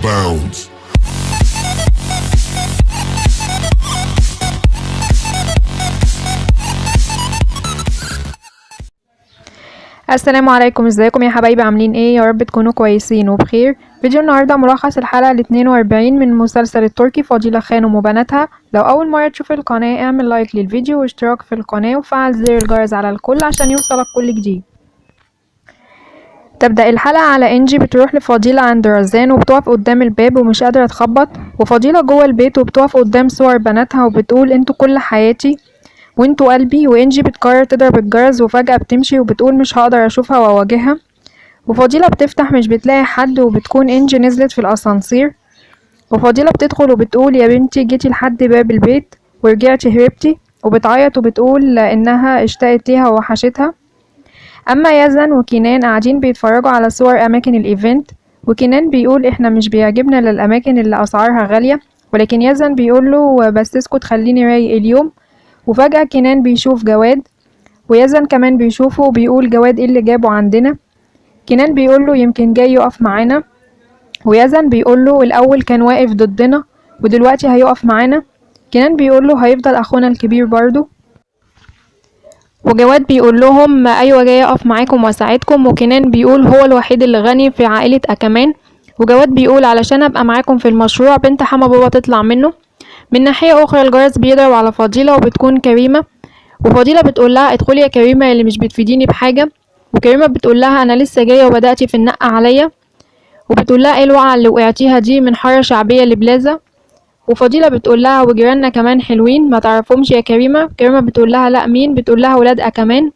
bounds. السلام عليكم، ازيكم يا حبايبي؟ عاملين ايه؟ يا رب تكونوا كويسين وبخير. فيديو النهارده ملخص الحلقه ال 42 من المسلسل التركي فضيلة خانم وبناتها. لو اول مره تشوف القناه اعمل لايك للفيديو واشتراك في القناه وفعل زر الجرس على الكل عشان يوصلك كل جديد. تبدأ الحلقة على انجي بتروح لفضيلة عند رزان وبتقف قدام الباب ومش قادرة تخبط، وفضيلة جوه البيت وبتقف قدام صور بناتها وبتقول انتوا كل حياتي وانتوا قلبي، وانجي بتقرر تضرب الجرس وفجأة بتمشي وبتقول مش هقدر اشوفها واواجهها، وفضيلة بتفتح مش بتلاقي حد وبتكون انجي نزلت في الاسانسير، وفضيلة بتدخل وبتقول يا بنتي جيتي لحد باب البيت ورجعتي هربتي، وبتعيط وبتقول انها اشتقت ليها ووحشتها. اما يزن وكنان قاعدين بيتفرجوا على صور اماكن الايفنت، وكنان بيقول احنا مش بيعجبنا للاماكن اللي اسعارها غالية، ولكن يزن بيقول له بس اسكت خليني رايق اليوم. وفجأة كنان بيشوف جواد ويزن كمان بيشوفه وبيقول جواد ايه اللي جابه عندنا. كنان بيقول له يمكن جاي يقف معانا، ويزن بيقول له الاول كان واقف ضدنا ودلوقتي هيقف معانا. كنان بيقول له هيفضل اخونا الكبير برضو، وجواد بيقول لهم ايوه جاي اقف معاكم واساعدكم، وكنان بيقول هو الوحيد اللي غني في عائلة اكمان، وجواد بيقول علشان ابقى معاكم في المشروع بنت حما بابا تطلع منه. من ناحية اخرى الجرس بيضرب على فضيلة وبتكون كريمة، وفضيلة بتقول لها ادخلي يا كريمة اللي مش بتفيديني بحاجة، وكريمة بتقول لها انا لسه جاية وبدأتي في النق عليا، وبتقول لها ايه الوقعة اللي وقعتيها دي من حارة شعبية لبلازا، وفضيلة بتقول لها وجيراننا كمان حلوين ما تعرفهمش يا كريمة. كريمة بتقول لها لا مين؟ بتقول لها ولاد كمان،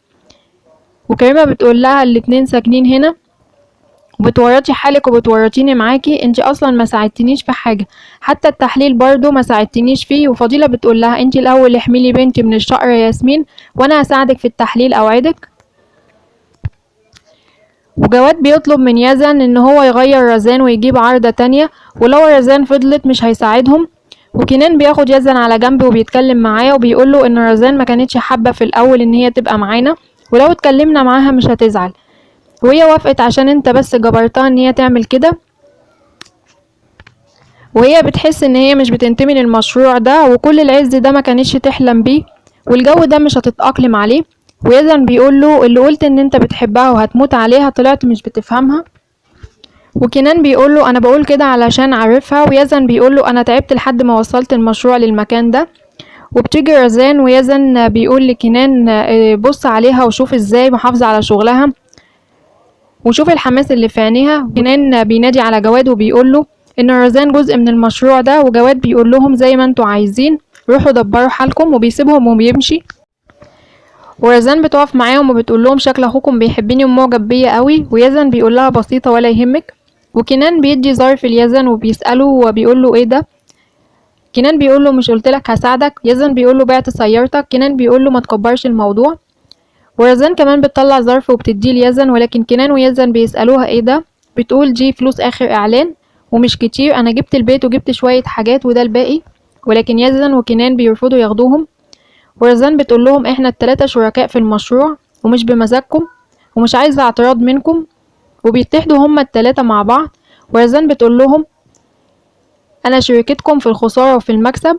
وكريمة بتقول لها الاتنين ساكنين هنا وبتورطي حالك وبتورطيني معاكي، انتي اصلا ما ساعدتنيش في حاجة، حتى التحليل برضو ما ساعدتنيش فيه. وفضيلة بتقول لها انتي الاول احملي بنتي من الشقر يا ياسمين وانا هساعدك في التحليل اوعدك. وجواد بيطلب من يزن ان هو يغير رزان ويجيب عارضة تانية، ولو رزان فضلت مش هيساعدهم. وكنان بياخد يزن على جنب وبيتكلم معاه وبيقوله ان رزان ما كانتش حابة في الاول ان هي تبقى معانا، ولو اتكلمنا معاها مش هتزعل، وهي وافقت عشان انت بس جبرتها ان هي تعمل كده، وهي بتحس ان هي مش بتنتمي للمشروع ده وكل العز ده ما كانتش تحلم بيه والجو ده مش هتتأقلم عليه. ويزن بيقول له اللي قلت ان انت بتحبها وهتموت عليها طلعت مش بتفهمها. وكنان بيقول له انا بقول كده علشان عارفها، ويزن بيقول له انا تعبت لحد ما وصلت المشروع للمكان ده. وبتيجي رزان ويزن بيقول لكنان بص عليها وشوف ازاي محافظة على شغلها وشوف الحماس اللي في عينيها. كنان بينادي على جواد وبيقول له ان رزان جزء من المشروع ده، وجواد بيقول لهم زي ما انتوا عايزين روحوا دبروا حالكم وبيسيبهم وبيمشي. ورزان بتقف معاهم وبتقول لهم شكل اخوكم بيحبني ومعجب بيا قوي، ويزن بيقول لها بسيطه ولا يهمك. وكنان بيدي ظرف ليزن وبيساله وبيقول له ايه ده؟ كنان بيقول له مش قلت لك هساعدك؟ يزن بيقول له بعت سيارتك. كنان بيقول له ما تكبرش الموضوع. ورزان كمان بتطلع ظرف وبتديه ليزن، ولكن كنان ويزن بيسالوها ايه ده؟ بتقول دي فلوس اخر اعلان ومش كتير، انا جبت البيت وجبت شويه حاجات وده الباقي، ولكن يزن وكنان بيرفضوا ياخدوهم. ورزان بتقول لهم احنا التلاتة شركاء في المشروع ومش بمزاجكم ومش عايزة اعتراض منكم، وبيتحدوا هما التلاتة مع بعض. ورزان بتقول لهم انا شركتكم في الخسارة وفي المكسب.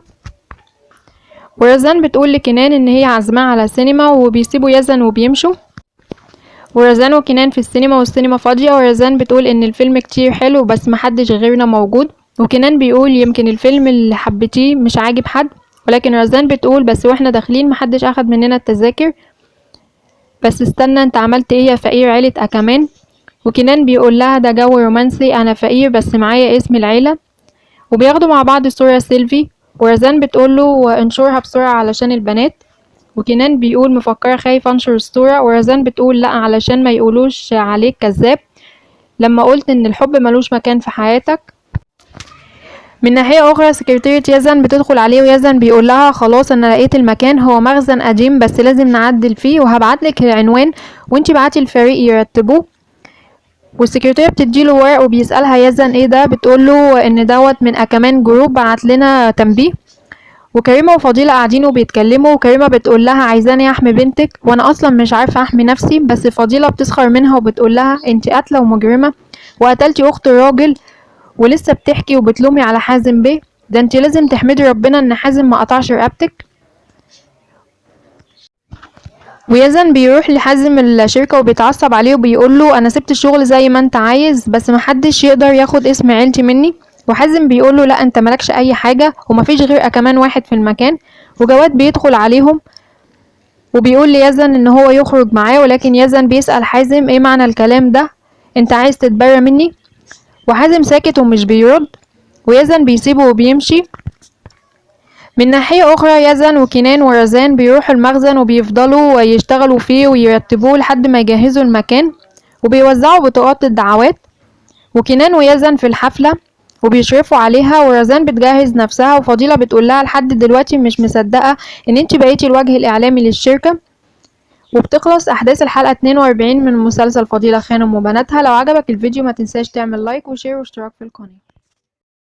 ورزان بتقول لكنان ان هي عازماه على سينما وبيسيبوا يزن وبيمشوا، ورزان وكنان في السينما والسينما فاضية، ورزان بتقول ان الفيلم كتير حلو بس محدش غيرنا موجود، وكنان بيقول يمكن الفيلم اللي حبيتيه مش عاجب حد، ولكن رزان بتقول بس واحنا داخلين محدش اخد مننا التذاكر، بس استنى انت عملت ايه يا فقير عيلة كمان. وكنان بيقول لها ده جو رومانسي انا فقير بس معايا اسم العيلة، وبياخدوا مع بعض صورة سيلفي، ورزان بتقول له انشرها بسرعة علشان البنات، وكنان بيقول مفكرة خايف انشر الصورة، ورزان بتقول لا علشان ما يقولوش عليك كذاب لما قلت ان الحب ملوش مكان في حياتك. من ناحية اخرى سكرتيرة يزن بتدخل عليه ويزن بيقول لها خلاص انا لقيت المكان، هو مخزن قديم بس لازم نعدل فيه وهبعتلك العنوان وانتي بعتي الفريق يرتبوه. والسكرتيرة بتديله ورق وبيسألها يزن ايه ده؟ بتقوله ان دوت من اكمان جروب بعت لنا تنبيه. وكريمة وفضيلة قاعدين وبيتكلموا، وكريمة بتقول لها عايزاني احمي بنتك وانا اصلا مش عارفة احمي نفسي، بس فضيلة بتسخر منها وبتقول لها انتي قاتلة ومجرمة وقتلتي اخت الراجل ولسه بتحكي وبتلومي على حازم بيه؟ ده انت لازم تحمدي ربنا ان حازم ما قطعش رقبتك. ويزن بيروح لحازم الشركة وبيتعصب عليه وبيقول له انا سبت الشغل زي ما انت عايز، بس محدش يقدر ياخد اسم عيلتي مني. وحازم بيقول له لا، انت مالكش اي حاجة ومفيش غير كمان واحد في المكان. وجواد بيدخل عليهم وبيقول ليزن ان هو يخرج معاه، ولكن يزن بيسأل حازم ايه معنى الكلام ده، انت عايز تتبرى مني؟ وحازم ساكت ومش بيرد، ويزن بيسيبه وبيمشي. من ناحية أخرى يزن وكنان ورزان بيروحوا المخزن وبيفضلوا يشتغلوا فيه ويرتبوه لحد ما يجهزوا المكان، وبيوزعوا بطاقات الدعوات. وكنان ويزن في الحفلة وبيشرفوا عليها، ورزان بتجهز نفسها، وفضيلة بتقولها لحد دلوقتي مش مصدقة ان انت بقيتي الوجه الإعلامي للشركة. وبتخلص أحداث الحلقة 42 من مسلسل فضيلة خانم وبناتها. لو عجبك الفيديو ما تنساش تعمل لايك وشير واشتراك في القناة.